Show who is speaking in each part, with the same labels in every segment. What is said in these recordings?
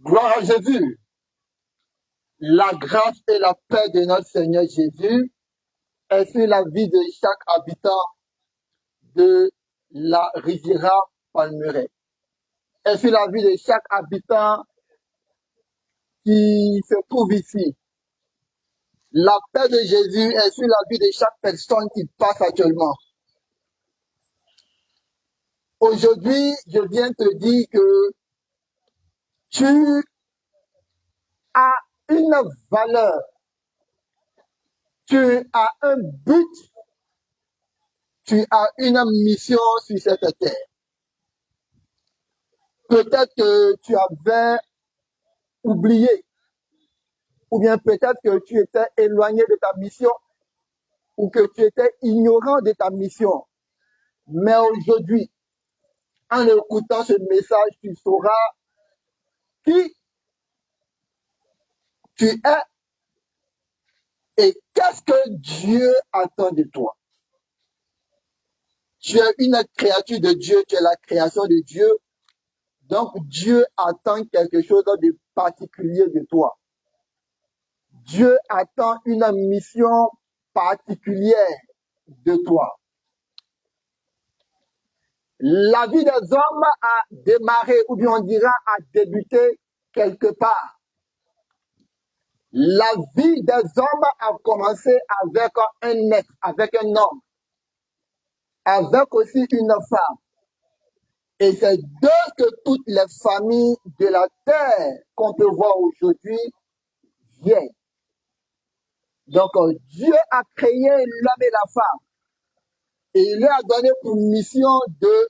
Speaker 1: Gloire à Jésus. La grâce et la paix de notre Seigneur Jésus est sur la vie de chaque habitant de la Riviera Palmeraie. Est sur la vie de chaque habitant qui se trouve ici. La paix de Jésus est sur la vie de chaque personne qui passe actuellement. Aujourd'hui, je viens te dire que tu as une valeur, tu as un but, tu as une mission sur cette terre. Peut-être que tu avais oublié, ou bien peut-être que tu étais éloigné de ta mission, ou que tu étais ignorant de ta mission. Mais aujourd'hui, en écoutant ce message, tu sauras qui tu es et qu'est-ce que Dieu attend de toi. Tu es une créature de Dieu, tu es la création de Dieu. Donc Dieu attend quelque chose de particulier de toi. Dieu attend une mission particulière de toi. La vie des hommes a démarré, ou bien on dira a débuté quelque part. La vie des hommes a commencé avec un être, avec un homme, avec aussi une femme. Et c'est d'eux que toutes les familles de la terre qu'on peut voir aujourd'hui viennent. Donc Dieu a créé l'homme et la femme. Et il leur a donné pour mission de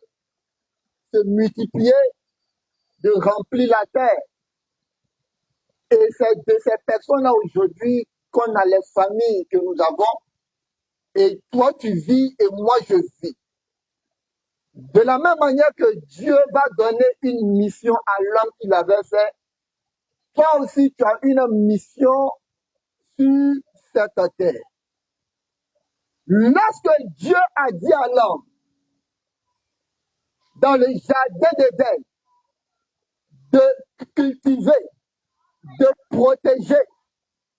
Speaker 1: se multiplier, de remplir la terre. Et c'est de ces personnes-là aujourd'hui qu'on a les familles que nous avons. Et toi, tu vis et moi, je vis. De la même manière que Dieu va donner une mission à l'homme qu'il avait fait, toi aussi, tu as une mission sur cette terre. Lorsque Dieu a dit à l'homme, dans le jardin d'Éden, de cultiver, de protéger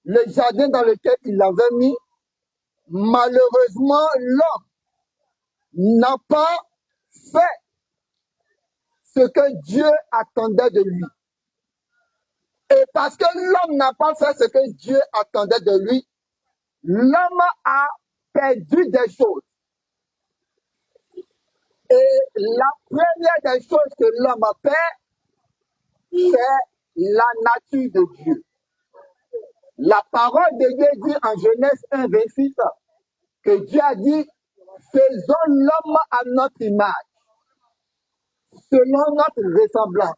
Speaker 1: le jardin dans lequel il l'avait mis, malheureusement, l'homme n'a pas fait ce que Dieu attendait de lui. Et parce que l'homme n'a pas fait ce que Dieu attendait de lui, l'homme a perdu des choses. Et la première des choses que l'homme perd, c'est la nature de Dieu. La parole de Dieu dit en Genèse 1, 26, que Dieu a dit, faisons l'homme à notre image, selon notre ressemblance.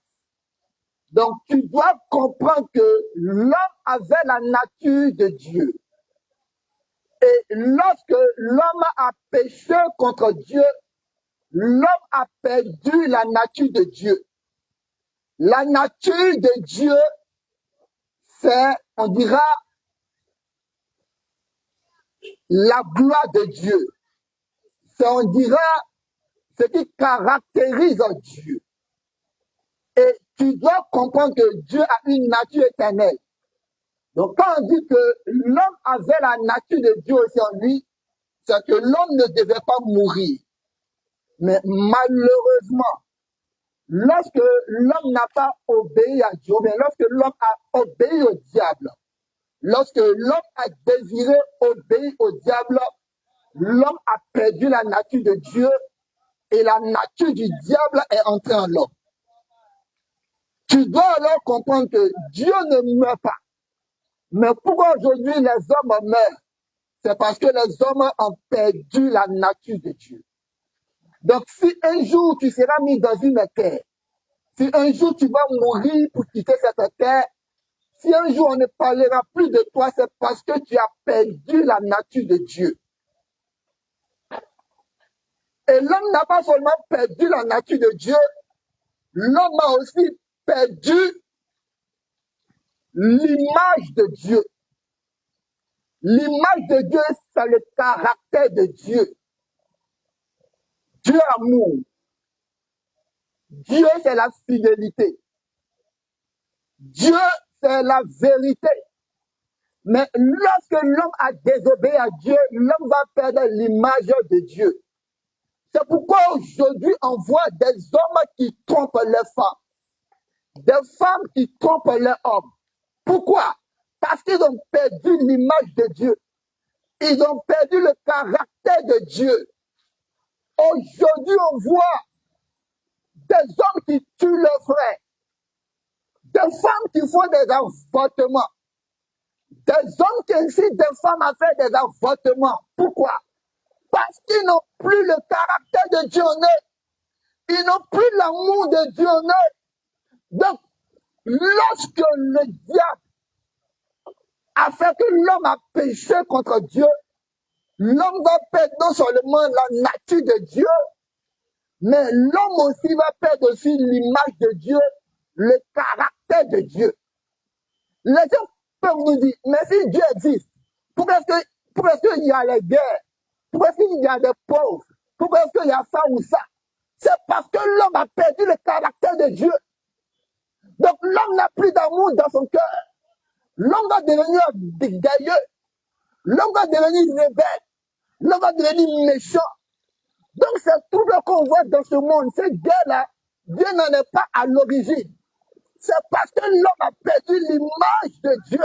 Speaker 1: Donc tu dois comprendre que l'homme avait la nature de Dieu. Et lorsque l'homme a péché contre Dieu, l'homme a perdu la nature de Dieu. La nature de Dieu, c'est, on dira, la gloire de Dieu. C'est, on dira, ce qui caractérise Dieu. Et tu dois comprendre que Dieu a une nature éternelle. Donc quand on dit que l'homme avait la nature de Dieu aussi en lui, c'est que l'homme ne devait pas mourir. Mais malheureusement, lorsque l'homme n'a pas obéi à Dieu, mais lorsque l'homme a obéi au diable, lorsque l'homme a désiré obéir au diable, l'homme a perdu la nature de Dieu et la nature du diable est entrée en l'homme. Tu dois alors comprendre que Dieu ne meurt pas. Mais pourquoi aujourd'hui les hommes meurent? C'est parce que les hommes ont perdu la nature de Dieu. Donc si un jour tu seras mis dans une terre, si un jour tu vas mourir pour quitter cette terre, si un jour on ne parlera plus de toi, c'est parce que tu as perdu la nature de Dieu. Et l'homme n'a pas seulement perdu la nature de Dieu, l'homme a aussi perdu l'image de Dieu. L'image de Dieu, c'est le caractère de Dieu. Dieu amour. Dieu, c'est la fidélité. Dieu, c'est la vérité. Mais lorsque l'homme a désobéi à Dieu, l'homme va perdre l'image de Dieu. C'est pourquoi aujourd'hui on voit des hommes qui trompent les femmes, des femmes qui trompent les hommes. Pourquoi? Parce qu'ils ont perdu l'image de Dieu. Ils ont perdu le caractère de Dieu. Aujourd'hui, on voit des hommes qui tuent leurs frères, des femmes qui font des avortements, des hommes qui incitent des femmes à faire des avortements. Pourquoi? Parce qu'ils n'ont plus le caractère de Dieu en eux. Ils n'ont plus l'amour de Dieu en eux. Donc, lorsque le diable a fait que l'homme a péché contre Dieu, l'homme va perdre non seulement la nature de Dieu, mais l'homme aussi va perdre aussi l'image de Dieu, le caractère de Dieu. Les gens peuvent nous dire, mais si Dieu existe, pourquoi est-ce qu'il y a les guerres? Pourquoi est-ce qu'il y a des pauvres? Pourquoi est-ce qu'il y a ça ou ça? C'est parce que l'homme a perdu le caractère de Dieu. Donc l'homme n'a plus d'amour dans son cœur. L'homme va devenir guerrier. L'homme va devenir rebelle. L'homme va devenir méchant. Donc c'est tout ce qu'on voit dans ce monde. Cette guerre-là, Dieu n'en est pas à l'origine. C'est parce que l'homme a perdu l'image de Dieu,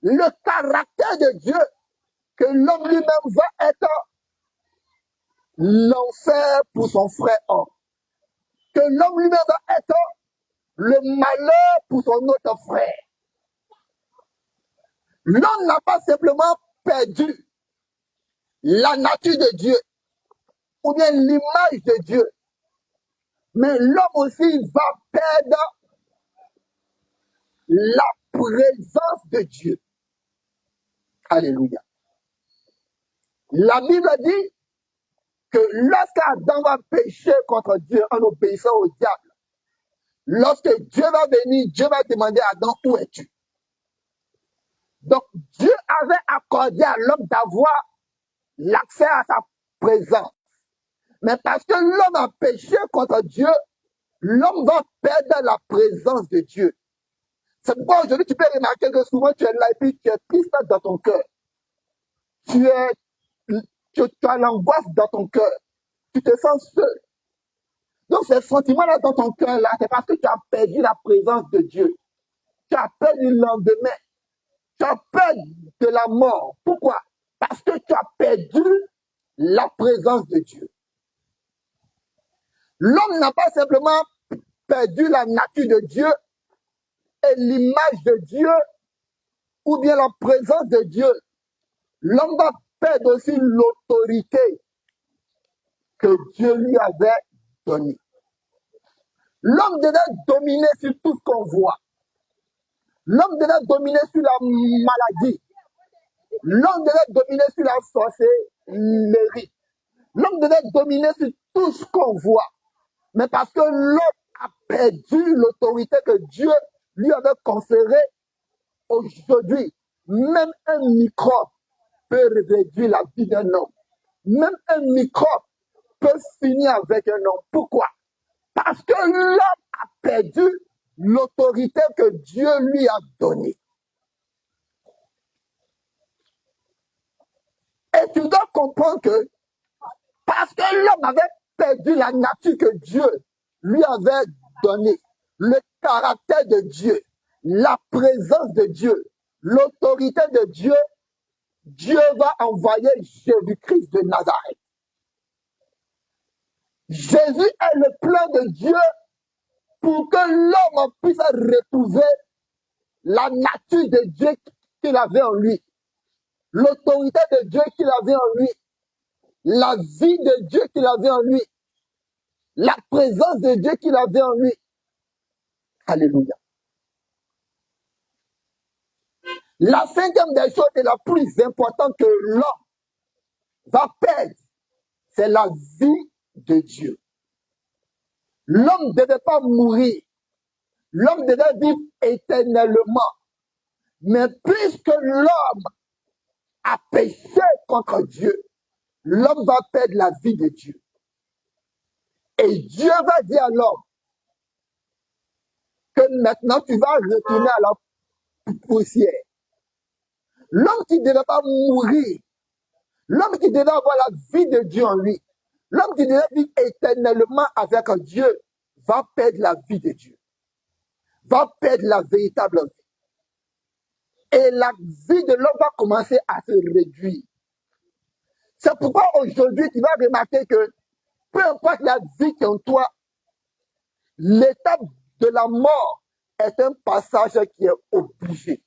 Speaker 1: le caractère de Dieu, que l'homme lui-même va être l'enfer pour son frère homme. Que l'homme lui-même va être le malheur pour son autre frère. L'homme n'a pas simplement perdu la nature de Dieu, ou bien l'image de Dieu, mais l'homme aussi va perdre la présence de Dieu. Alléluia. La Bible dit que lorsqu'Adam va pécher contre Dieu en obéissant au diable, lorsque Dieu va venir, Dieu va demander à Adam, où es-tu? Donc Dieu avait accordé à l'homme d'avoir l'accès à sa présence. Mais parce que l'homme a péché contre Dieu, l'homme va perdre la présence de Dieu. C'est pourquoi aujourd'hui tu peux remarquer que souvent tu es là et puis tu es triste dans ton cœur. Tu as l'angoisse dans ton cœur. Tu te sens seul. Donc ces sentiments-là dans ton cœur-là, c'est parce que tu as perdu la présence de Dieu. Tu as peur du lendemain. Tu as peur de la mort. Pourquoi? Parce que tu as perdu la présence de Dieu. L'homme n'a pas simplement perdu la nature de Dieu et l'image de Dieu ou bien la présence de Dieu. L'homme va perdre aussi l'autorité que Dieu lui avait donnée. L'homme devait dominer sur tout ce qu'on voit. L'homme devait dominer sur la maladie. L'homme devait dominer sur la sorcellerie. L'homme devait dominer sur tout ce qu'on voit. Mais parce que l'homme a perdu l'autorité que Dieu lui avait conférée, aujourd'hui, même un microbe peut réduire la vie d'un homme. Même un microbe peut finir avec un homme. Pourquoi? Parce que l'homme a perdu l'autorité que Dieu lui a donnée. Et tu dois comprendre que parce que l'homme avait perdu la nature que Dieu lui avait donnée, le caractère de Dieu, la présence de Dieu, l'autorité de Dieu, Dieu va envoyer Jésus-Christ de Nazareth. Jésus est le plan de Dieu pour que l'homme puisse retrouver la nature de Dieu qu'il avait en lui, l'autorité de Dieu qu'il avait en lui, la vie de Dieu qu'il avait en lui, la présence de Dieu qu'il avait en lui. Alléluia. La cinquième des choses et la plus importante que l'homme va perdre, c'est la vie de Dieu. L'homme ne devait pas mourir. L'homme devait vivre éternellement. Mais puisque l'homme a péché contre Dieu, l'homme va perdre la vie de Dieu. Et Dieu va dire à l'homme que Et maintenant, tu vas retourner à la poussière. L'homme qui ne devait pas mourir, l'homme qui devait avoir la vie de Dieu en lui, l'homme qui devait vivre éternellement avec Dieu, va perdre la vie de Dieu, va perdre la véritable vie. Et la vie de l'homme va commencer à se réduire. C'est pourquoi aujourd'hui, tu vas remarquer que peu importe la vie qui est en toi, l'étape de la mort est un passage qui est obligé.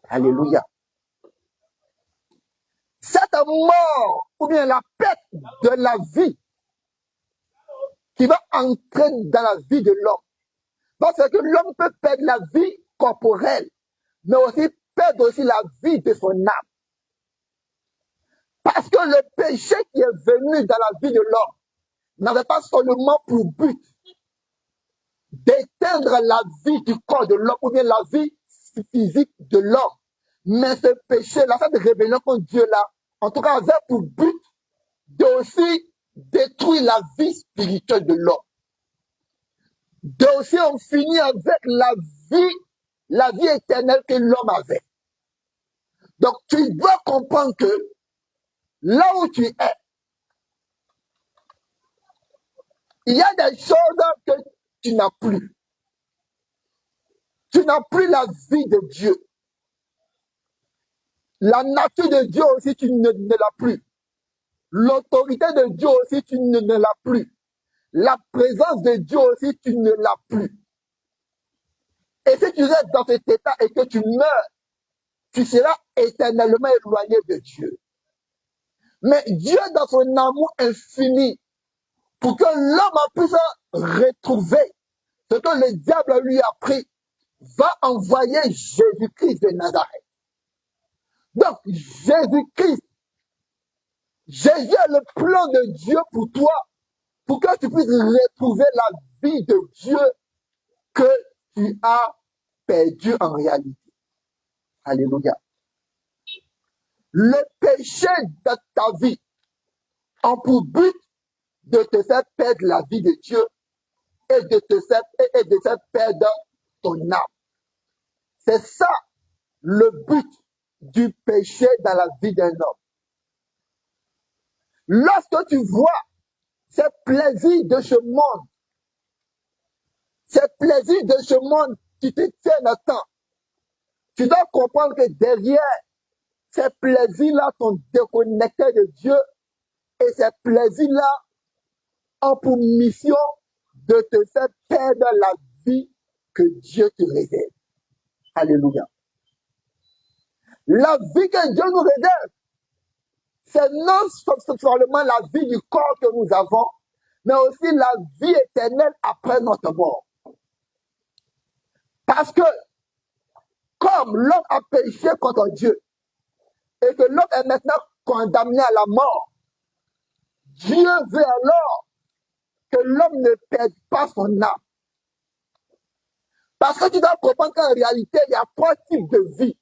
Speaker 1: Alléluia. Cette mort, ou bien la perte de la vie, qui va entrer dans la vie de l'homme. Parce que l'homme peut perdre la vie corporelle, mais aussi perdre aussi la vie de son âme. Parce que le péché qui est venu dans la vie de l'homme n'avait pas seulement pour but d'éteindre la vie du corps de l'homme, ou bien la vie physique de l'homme. Mais ce péché-là, cette rébellion contre Dieu-là, en tout cas, avait pour but de aussi détruire la vie spirituelle de l'homme. De aussi en finir avec la vie éternelle que l'homme avait. Donc, tu dois comprendre que là où tu es, il y a des choses que tu n'as plus. Tu n'as plus la vie de Dieu. La nature de Dieu aussi, tu ne l'as plus. L'autorité de Dieu aussi, tu ne l'as plus. La présence de Dieu aussi, tu ne l'as plus. Et si tu restes dans cet état et que tu meurs, tu seras éternellement éloigné de Dieu. Mais Dieu, dans son amour infini, pour que l'homme puisse retrouver ce que le diable lui a pris, va envoyer Jésus-Christ de Nazareth. Donc, Jésus-Christ, Jésus est le plan de Dieu pour toi, pour que tu puisses retrouver la vie de Dieu que tu as perdu en réalité. Alléluia. Le péché de ta vie a pour but de te faire perdre la vie de Dieu et de te faire perdre ton âme. C'est ça le but du péché dans la vie d'un homme. Lorsque tu vois ces plaisirs de ce monde, ces plaisirs de ce monde qui te tiennent à temps, tu dois comprendre que derrière ces plaisirs-là sont déconnectés de Dieu et ces plaisirs-là ont pour mission de te faire perdre la vie que Dieu te réserve. Alléluia. La vie que Dieu nous réserve, c'est non seulement la vie du corps que nous avons, mais aussi la vie éternelle après notre mort. Parce que, comme l'homme a péché contre Dieu, et que l'homme est maintenant condamné à la mort, Dieu veut alors que l'homme ne perde pas son âme. Parce que tu dois comprendre qu'en réalité, il y a trois types de vie.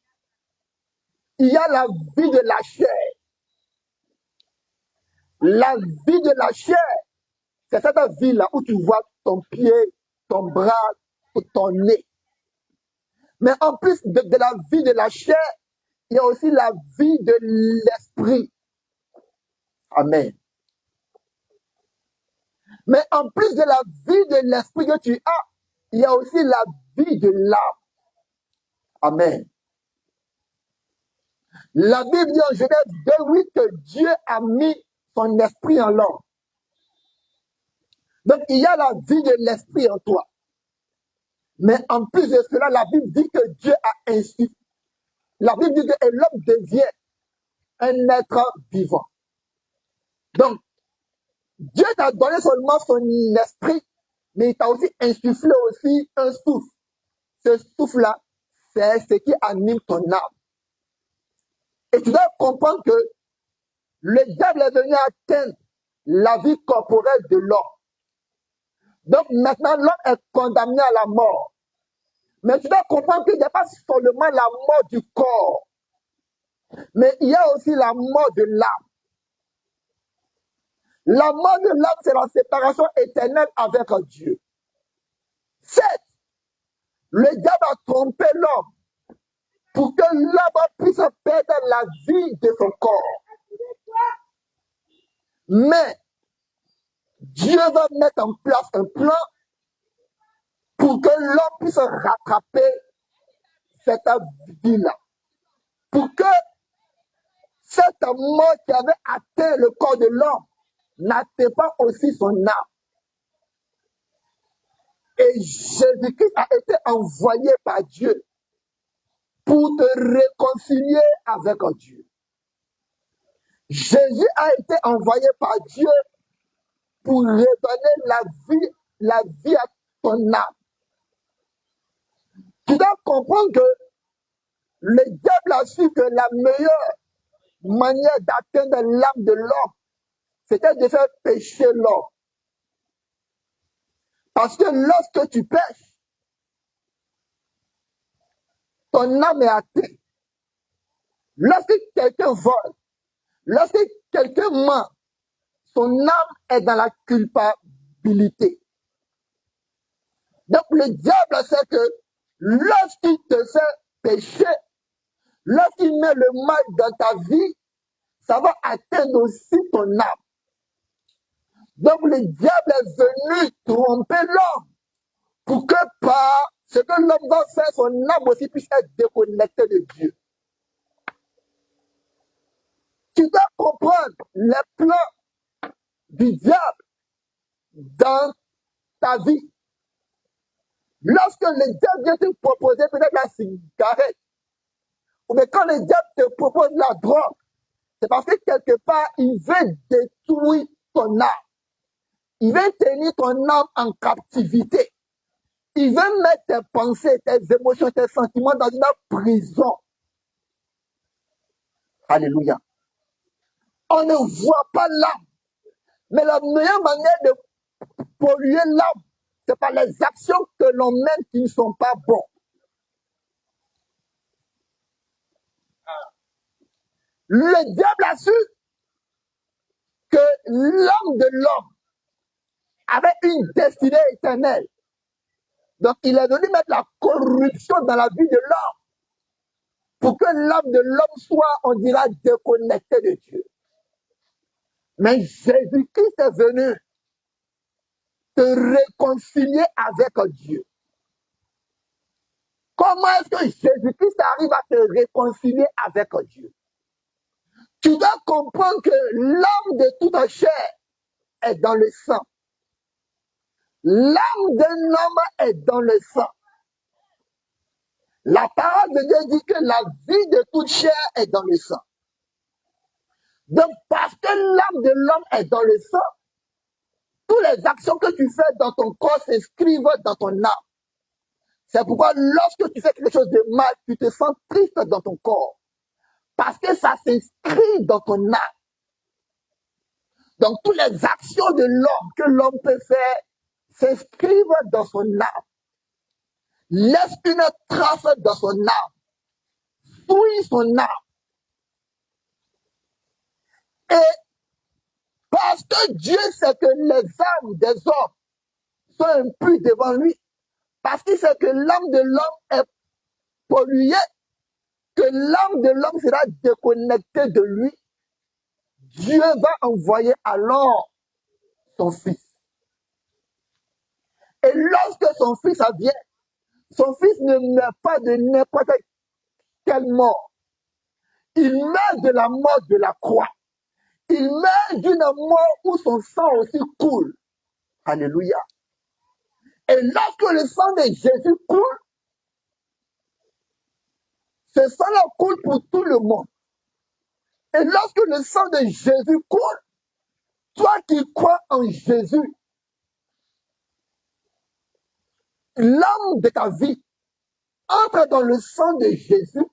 Speaker 1: Il y a la vie de la chair. La vie de la chair, c'est cette vie-là où tu vois ton pied, ton bras, ou ton nez. Mais en plus de la vie de la chair, il y a aussi la vie de l'esprit. Amen. Mais en plus de la vie de l'esprit que tu as, il y a aussi la vie de l'âme. Amen. La Bible dit en Genèse 2:8 que Dieu a mis son esprit en l'homme. Donc il y a la vie de l'esprit en toi. Mais en plus de cela, la Bible dit que Dieu a ainsi. La Bible dit que l'homme devient un être vivant. Donc, Dieu t'a donné seulement son esprit, mais il t'a aussi insufflé aussi un souffle. Ce souffle-là, c'est ce qui anime ton âme. Et tu dois comprendre que le diable est venu atteindre la vie corporelle de l'homme. Donc maintenant, l'homme est condamné à la mort. Mais tu dois comprendre qu'il n'y a pas seulement la mort du corps, mais il y a aussi la mort de l'âme. La mort de l'âme, c'est la séparation éternelle avec Dieu. Certes, Le diable a trompé l'homme pour que l'homme puisse perdre la vie de son corps. Mais Dieu va mettre en place un plan pour que l'homme puisse rattraper cette vie-là. Pour que cette mort qui avait atteint le corps de l'homme n'atteint pas aussi son âme. Et Jésus-Christ a été envoyé par Dieu pour te réconcilier avec Dieu. Jésus a été envoyé par Dieu pour redonner la vie à ton âme. Tu dois comprendre que le diable a su que la meilleure manière d'atteindre l'âme de l'homme, c'était de faire pécher l'homme. Parce que lorsque tu pêches, ton âme est atteinte. Lorsque quelqu'un vole, lorsque quelqu'un ment, son âme est dans la culpabilité. Donc le diable sait que lorsqu'il te fait pécher, lorsqu'il met le mal dans ta vie, ça va atteindre aussi ton âme. Donc le diable est venu tromper l'homme pour que par ce que l'homme va faire, son âme aussi puisse être déconnectée de Dieu. Tu dois comprendre les plans du diable dans ta vie. Lorsque le diable vient te proposer peut-être la cigarette, ou bien quand le diable te propose la drogue, c'est parce que quelque part, il veut détruire ton âme. Il veut tenir ton âme en captivité. Il veut mettre tes pensées, tes émotions, tes sentiments dans une prison. Alléluia. On ne voit pas l'âme. Mais la meilleure manière de polluer l'âme, c'est par les actions que l'on mène qui ne sont pas bonnes. Le diable a su que l'âme de l'homme avait une destinée éternelle. Donc, il est venu mettre la corruption dans la vie de l'homme pour que l'âme de l'homme soit, on dira, déconnectée de Dieu. Mais Jésus-Christ est venu te réconcilier avec Dieu. Comment est-ce que Jésus-Christ arrive à te réconcilier avec Dieu? Tu dois comprendre que l'âme de toute chair est dans le sang. L'âme d'un homme est dans le sang. La parole de Dieu dit que la vie de toute chair est dans le sang. Donc, parce que l'âme de l'homme est dans le sang, toutes les actions que tu fais dans ton corps s'inscrivent dans ton âme. C'est pourquoi lorsque tu fais quelque chose de mal, tu te sens triste dans ton corps. Parce que ça s'inscrit dans ton âme. Donc, toutes les actions de l'homme que l'homme peut faire s'inscrivent dans son âme. Laisse une trace dans son âme. Fouille son âme. Et parce que Dieu sait que les âmes des hommes sont impures devant lui, parce qu'il sait que l'âme de l'homme est polluée, que l'âme de l'homme sera déconnectée de lui, Dieu va envoyer alors son fils. Et lorsque son fils vient, son fils ne meurt pas de n'importe quelle mort. Il meurt de la mort de la croix. Il meurt d'une mort où son sang aussi coule. Alléluia. Et lorsque le sang de Jésus coule, ce sang-là coule pour tout le monde. Et lorsque le sang de Jésus coule, toi qui crois en Jésus, l'âme de ta vie entre dans le sang de Jésus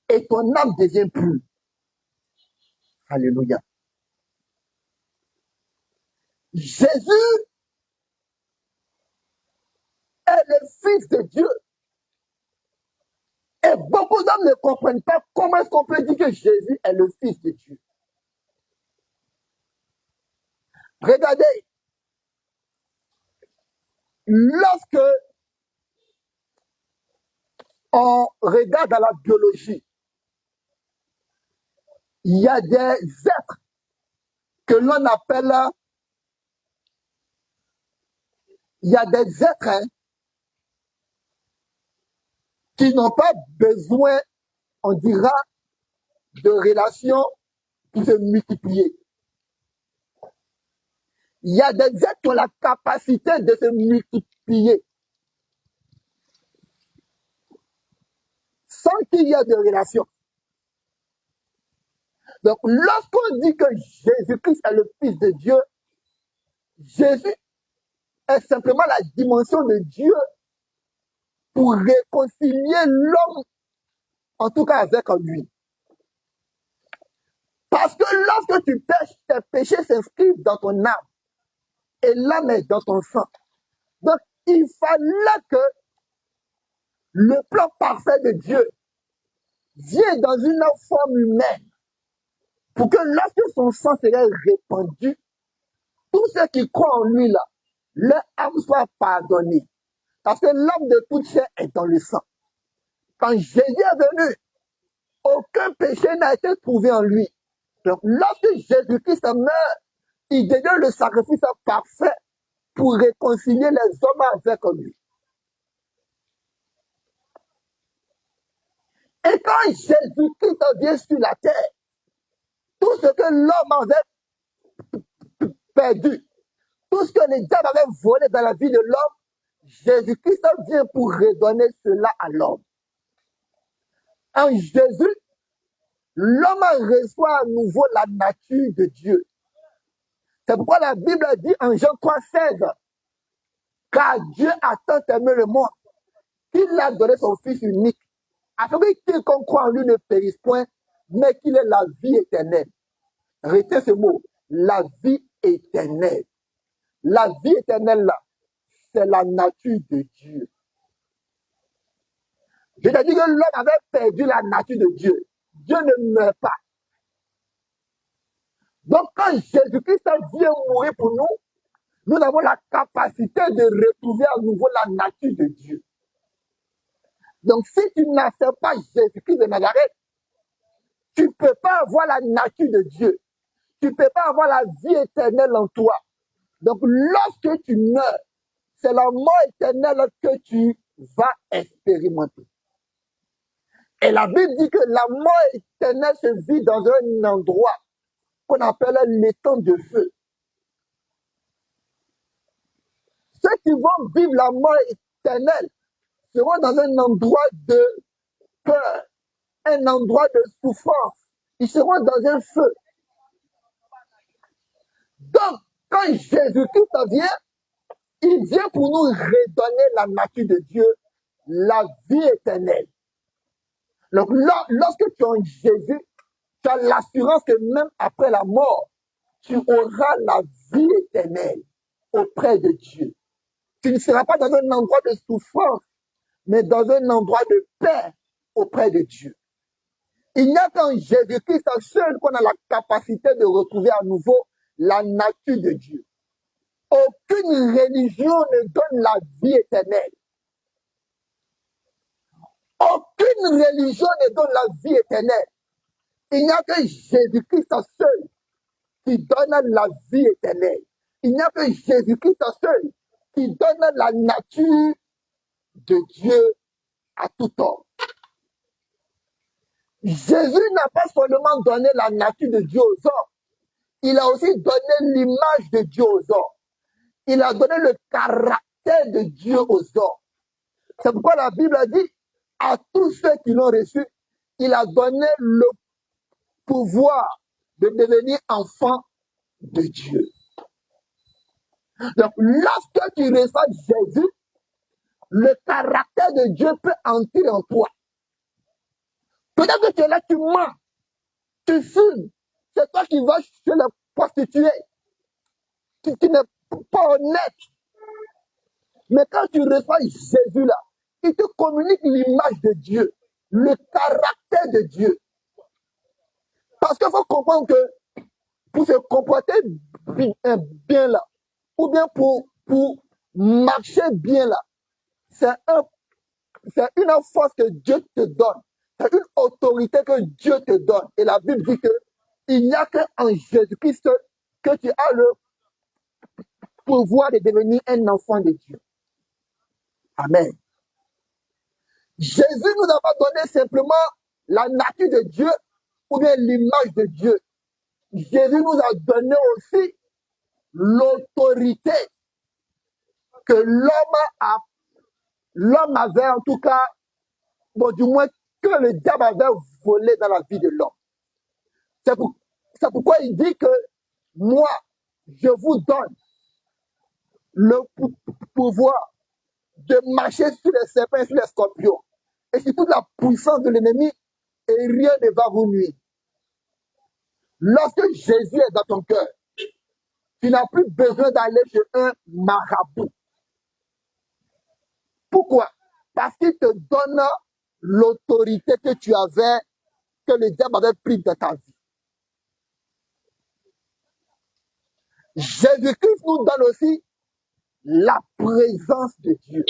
Speaker 1: et ton âme devient pure. Alléluia. Jésus est le Fils de Dieu. Et beaucoup d'hommes ne comprennent pas comment est-ce qu'on peut dire que Jésus est le Fils de Dieu. Regardez, lorsque on regarde dans la biologie, il y a des êtres que l'on appelle, il y a des êtres qui n'ont pas besoin, on dira, de relations pour se multiplier. Il y a des êtres qui ont la capacité de se multiplier sans qu'il y ait de relation. Donc, lorsqu'on dit que Jésus-Christ est le Fils de Dieu, Jésus est simplement la dimension de Dieu pour réconcilier l'homme, en tout cas avec lui. Parce que lorsque tu pêches, tes péchés s'inscrivent dans ton âme et l'âme est dans ton sang. Donc, il fallait que le plan parfait de Dieu vienne dans une forme humaine pour que lorsque son sang serait répandu, tous ceux qui croient en lui, là, leur âme soit pardonnée. Parce que l'âme de toute chair est dans le sang. Quand Jésus est venu, aucun péché n'a été trouvé en lui. Donc, lorsque Jésus-Christ meurt, il devient le sacrifice parfait pour réconcilier les hommes avec lui. Et quand Jésus-Christ vient sur la terre, tout ce que l'homme avait perdu, tout ce que les diables avaient volé dans la vie de l'homme, Jésus-Christ vient pour redonner cela à l'homme. En Jésus, l'homme reçoit à nouveau la nature de Dieu. C'est pourquoi la Bible dit en Jean 3,16, car Dieu a tant aimé le monde qu'il a donné son Fils unique, afin que quiconque croit en lui ne périsse point, mais qu'il ait la vie éternelle. Retenez ce mot, la vie éternelle. La vie éternelle, là, c'est la nature de Dieu. Je t'ai dit que l'homme avait perdu la nature de Dieu. Dieu ne meurt pas. Donc, quand Jésus-Christ vient mourir pour nous, nous avons la capacité de retrouver à nouveau la nature de Dieu. Donc, si tu n'acceptes pas Jésus-Christ de Nazareth, tu ne peux pas avoir la nature de Dieu. Tu ne peux pas avoir la vie éternelle en toi. Donc, lorsque tu meurs, c'est la mort éternelle que tu vas expérimenter. Et la Bible dit que la mort éternelle se vit dans un endroit qu'on appelle l'étang de feu. Ceux qui vont vivre la mort éternelle seront dans un endroit de peur, un endroit de souffrance. Ils seront dans un feu. Donc, quand Jésus-Christ vient, il vient pour nous redonner la nature de Dieu, la vie éternelle. Donc, lorsque tu es en Jésus, tu as l'assurance que même après la mort, tu auras la vie éternelle auprès de Dieu. Tu ne seras pas dans un endroit de souffrance, mais dans un endroit de paix auprès de Dieu. Il n'y a qu'en Jésus-Christ seul qu'on a la capacité de retrouver à nouveau la nature de Dieu. Aucune religion ne donne la vie éternelle. Aucune religion ne donne la vie éternelle. Il n'y a que Jésus-Christ seul qui donne la vie éternelle. Il n'y a que Jésus-Christ seul qui donne la nature de Dieu à tout homme. Jésus n'a pas seulement donné la nature de Dieu aux hommes, il a aussi donné l'image de Dieu aux hommes. Il a donné le caractère de Dieu aux hommes. C'est pourquoi la Bible a dit, à tous ceux qui l'ont reçu, il a donné le pouvoir de devenir enfant de Dieu. Donc, lorsque tu reçois Jésus, le caractère de Dieu peut entrer en toi. Peut-être que tu es là, tu mens, tu fumes, c'est toi qui vas chez les prostituées, qui n'est pas honnête. Mais quand tu reçois Jésus là, il te communique l'image de Dieu, le caractère de Dieu. Parce qu'il faut comprendre que pour se comporter bien là, ou bien pour marcher bien là, c'est un une force que Dieu te donne. C'est une autorité que Dieu te donne. Et la Bible dit que il n'y a qu'en Jésus-Christ que tu as le pouvoir de devenir un enfant de Dieu. Amen. Jésus nous a pas donné simplement la nature de Dieu ou bien l'image de Dieu. Jésus nous a donné aussi l'autorité que l'homme avait en tout cas, bon, du moins que le diable avait volé dans la vie de l'homme. C'est pourquoi il dit que moi, je vous donne le pouvoir de marcher sur les serpents et sur les scorpions et sur toute la puissance de l'ennemi et rien ne va vous nuire. Lorsque Jésus est dans ton cœur, tu n'as plus besoin d'aller chez un marabout. Pourquoi? Parce qu'il te donne l'autorité que tu avais, que le diable avait pris de ta vie. Jésus-Christ nous donne aussi la présence de Dieu.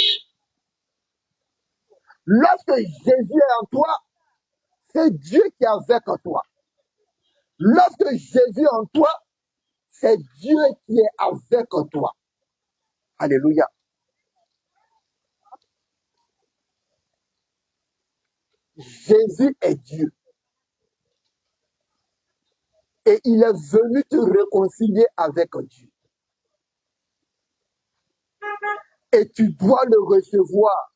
Speaker 1: Lorsque Jésus est en toi, c'est Dieu qui est avec toi. Lorsque Jésus est en toi, c'est Dieu qui est avec toi. Alléluia. Jésus est Dieu. Et il est venu te réconcilier avec Dieu. Et tu dois le recevoir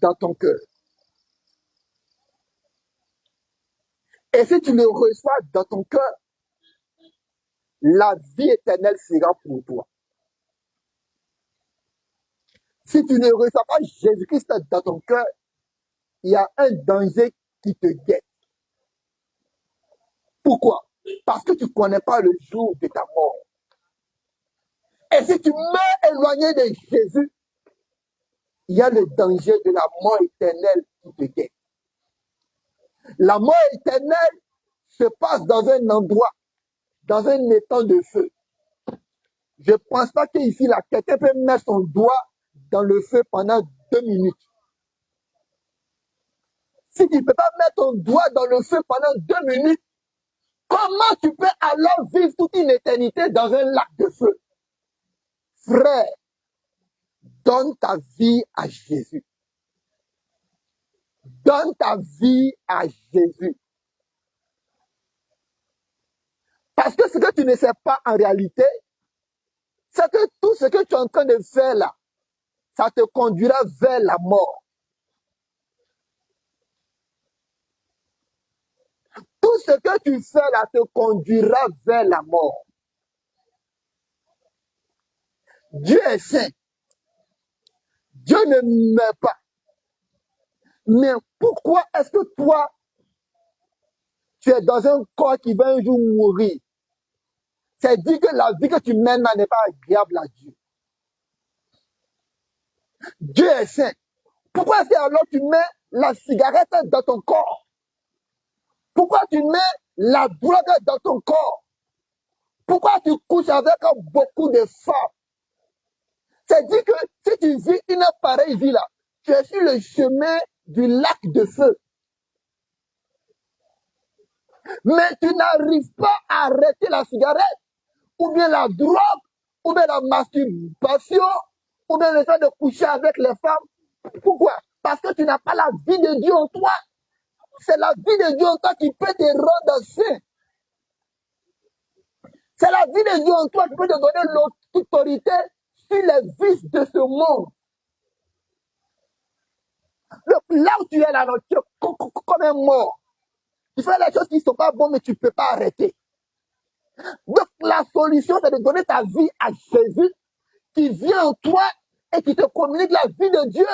Speaker 1: dans ton cœur. Et si tu le reçois dans ton cœur, la vie éternelle sera pour toi. Si tu ne reçois pas Jésus-Christ dans ton cœur, il y a un danger qui te guette. Pourquoi? Parce que tu ne connais pas le jour de ta mort. Et si tu meurs éloigné de Jésus, il y a le danger de la mort éternelle qui te guette. La mort éternelle se passe dans un endroit, dans un étang de feu. Je ne pense pas qu'ici, là, quelqu'un peut mettre son doigt dans le feu pendant 2 minutes. Si tu ne peux pas mettre ton doigt dans le feu pendant 2 minutes, comment tu peux alors vivre toute une éternité dans un lac de feu? Frère, donne ta vie à Jésus. Donne ta vie à Jésus. Parce que ce que tu ne sais pas en réalité, c'est que tout ce que tu es en train de faire là, ça te conduira vers la mort. Tout ce que tu fais là te conduira vers la mort. Dieu est saint. Dieu ne meurt pas. Mais pourquoi est-ce que toi, tu es dans un corps qui va un jour mourir? C'est dire que la vie que tu mènes n'est pas agréable à Dieu. Dieu est saint. Pourquoi est-ce que alors tu mets la cigarette dans ton corps? Pourquoi tu mets la drogue dans ton corps? Pourquoi tu couches avec beaucoup de femmes? C'est dire que si tu vis une pareille vie-là, tu es sur le chemin du lac de feu. Mais tu n'arrives pas à arrêter la cigarette, ou bien la drogue, ou bien la masturbation, ou bien le fait de coucher avec les femmes. Pourquoi? Parce que tu n'as pas la vie de Dieu en toi. C'est la vie de Dieu en toi qui peut te rendre saint. C'est la vie de Dieu en toi qui peut te donner l'autorité sur les vices de ce monde. Donc, là où tu es là, tu es comme un mort. Tu fais les choses qui ne sont pas bonnes, mais tu ne peux pas arrêter. Donc, la solution, c'est de donner ta vie à Jésus, qui vient en toi et qui te communique la vie de Dieu.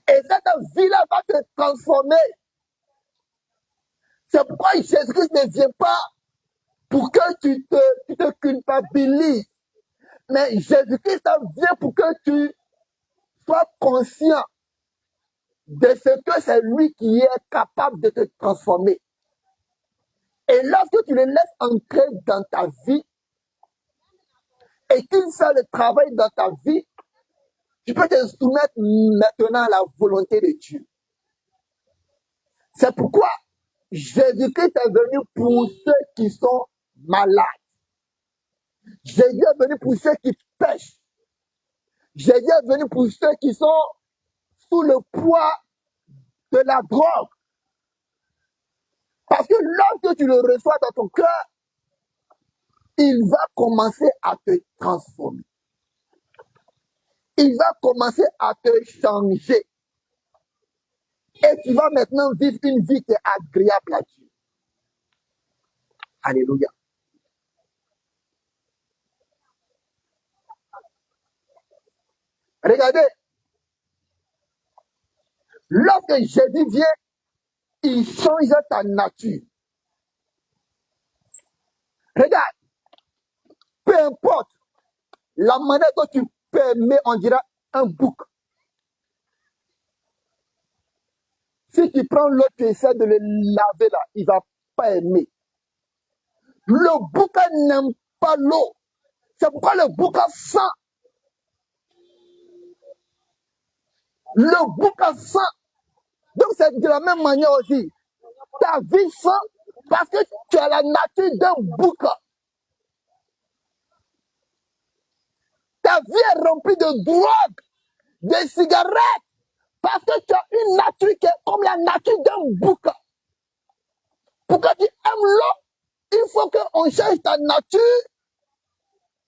Speaker 1: Et cette vie-là va te transformer. C'est pourquoi Jésus-Christ ne vient pas pour que tu te culpabilises. Mais Jésus-Christ vient pour que tu sois conscient de ce que c'est lui qui est capable de te transformer. Et lorsque tu le laisses entrer dans ta vie et qu'il fait le travail dans ta vie, Tu peux te soumettre maintenant à la volonté de Dieu. C'est pourquoi Jésus-Christ est venu pour ceux qui sont malades. Jésus est venu pour ceux qui pêchent. Jésus est venu pour ceux qui sont sous le poids de la drogue. Parce que lorsque tu le reçois dans ton cœur, il va commencer à te transformer. Il va commencer à te changer. Et tu vas maintenant vivre une vie qui est agréable à Dieu. Alléluia. Regardez, lorsque Jésus vient, il change ta nature. Regarde, peu importe la manière dont tu permets, on dira un bouc. Si tu prends l'eau, tu essaies de le laver là, il ne va pas aimer. Le bouc n'aime pas l'eau. C'est pourquoi le bouc sent. Le bouc sent. Donc c'est de la même manière aussi. Ta vie sent parce que tu as la nature d'un bouc. Ta vie est remplie de drogue, de cigarettes, parce que tu as une nature qui est comme la nature d'un bouc. Pour que tu aimes l'eau, il faut qu'on change ta nature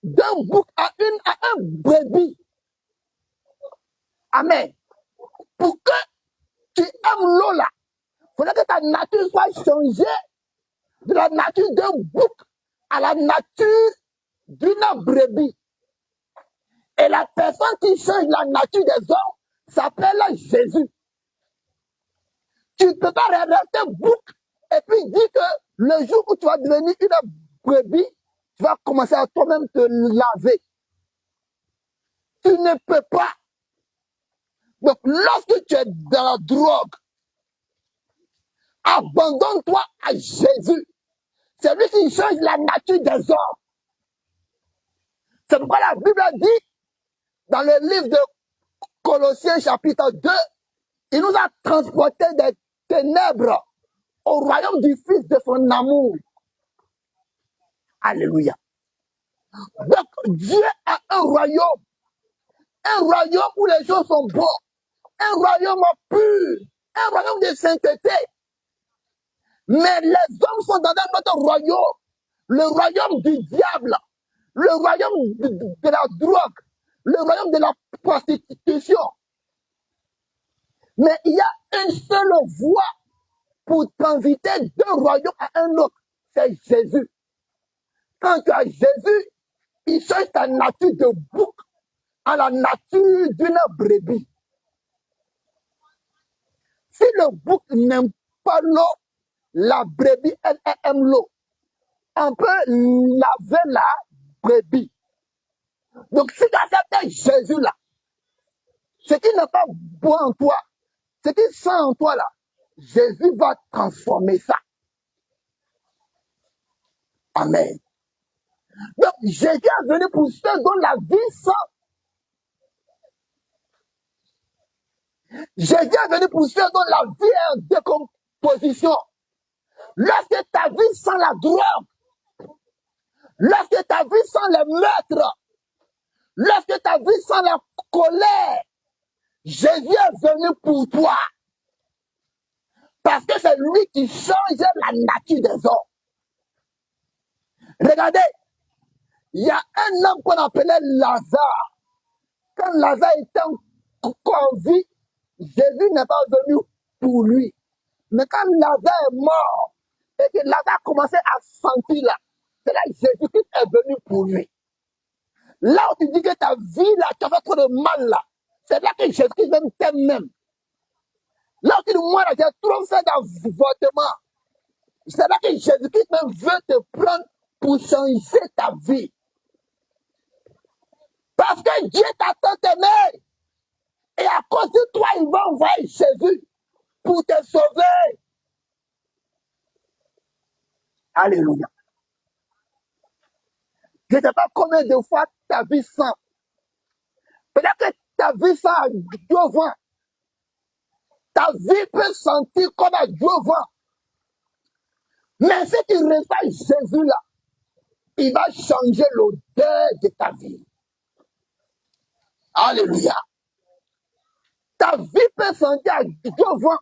Speaker 1: d'un bouc à un brebis. Amen. Pour que tu aimes l'eau là, il faudrait que ta nature soit changée de la nature d'un bouc à la nature d'une brebis. Et la personne qui change la nature des hommes s'appelle Jésus. Tu ne peux pas rester bouc et puis dire que le jour où tu vas devenir une brebis, tu vas commencer à toi-même te laver. Tu ne peux pas. Donc, lorsque tu es dans la drogue, abandonne-toi à Jésus. C'est lui qui change la nature des hommes. C'est pourquoi la Bible dit, dans le livre de Colossiens chapitre 2, il nous a transportés des ténèbres au royaume du Fils de son amour. Alléluia. Donc, Dieu a un royaume où les gens sont bons, un royaume pur, un royaume de sainteté. Mais les hommes sont dans un autre royaume, le royaume du diable, le royaume de la drogue, le royaume de la prostitution. Mais il y a une seule voie pour transiter d'un royaume à un autre, c'est Jésus. Quand tu as Jésus, il change ta nature de bouc à la nature d'une brebis. Si le bouc n'aime pas l'eau, la brebis, elle aime l'eau. On peut laver la brebis. Donc si tu acceptes Jésus là, ce qui n'est pas bon en toi, ce qui sent en toi là, Jésus va transformer ça. Amen. Donc Jésus est venu pour ceux dont la vie sent. Jésus est venu pour ceux dont la vie est en décomposition. Lorsque ta vie sent la drogue, lorsque ta vie sent les meurtres, lorsque ta vie sent la colère, Jésus est venu pour toi. Parce que c'est lui qui change la nature des hommes. Regardez, il y a un homme qu'on appelait Lazare. Quand Lazare était encore en vie, Jésus n'est pas venu pour lui. Mais quand Lazare est mort, et que Lazare commençait à sentir là, c'est là que Jésus-Christ est venu pour lui. Là où tu dis que ta vie là, tu as fait trop de mal là, c'est là que Jésus-Christ même t'aime même. Là où tu dis, moi là, j'ai trop fait d'avortement, c'est là que Jésus-Christ même veut te prendre pour changer ta vie. Parce que Dieu t'a tant aimé. Et à cause de toi, il va envoyer Jésus pour te sauver. Alléluia. Je ne sais pas combien de fois ta vie sent. Peut-être que ta ta vie sans Dieu voit. Ta vie peut sentir comme à Dieu voit. Mais si tu restes à Jésus là, il va changer l'odeur de ta vie. Alléluia. Ta vie peut sentir à Dieu voit.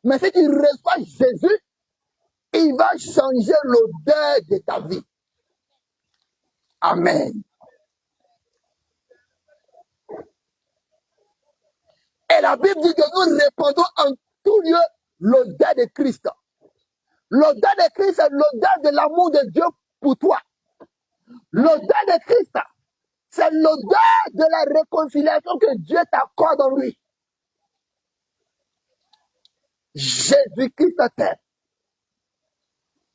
Speaker 1: Mais si tu reçois Jésus, il va changer l'odeur de ta vie. Amen. Et la Bible dit que nous répandons en tout lieu l'odeur de Christ. L'odeur de Christ, c'est l'odeur de l'amour de Dieu pour toi. L'odeur de Christ, c'est l'odeur de la réconciliation que Dieu t'accorde en lui. Jésus-Christ t'aime.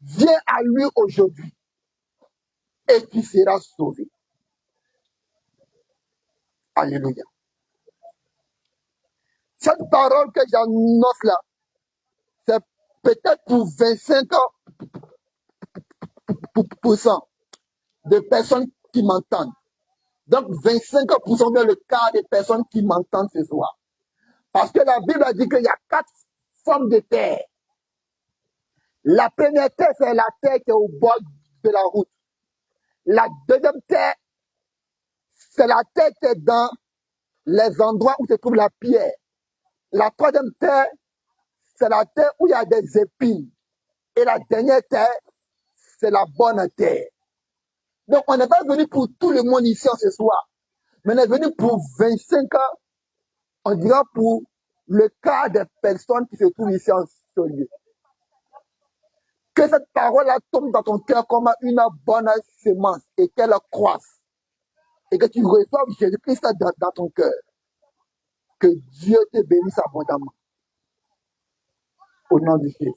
Speaker 1: Viens à lui aujourd'hui et tu seras sauvé. Alléluia. Cette parole que j'annonce là, c'est peut-être pour 25% de personnes qui m'entendent. Donc 25% de le quart des personnes qui m'entendent ce soir. Parce que la Bible a dit qu'il y a 4 formes de terre. La première terre, c'est la terre qui est au bord de la route. La deuxième terre, c'est la terre qui est dans les endroits où se trouve la pierre. La troisième terre, c'est la terre où il y a des épines. Et la dernière terre, c'est la bonne terre. Donc, on n'est pas venu pour tout le monde ici ce soir. Mais on est venu pour 25 ans, on dira pour le quart des personnes qui se trouvent ici en ce lieu. Que cette parole-là tombe dans ton cœur comme une bonne semence et qu'elle croisse. Et que tu reçoives Jésus-Christ dans ton cœur. Que Dieu te bénisse abondamment. Au nom de Jésus.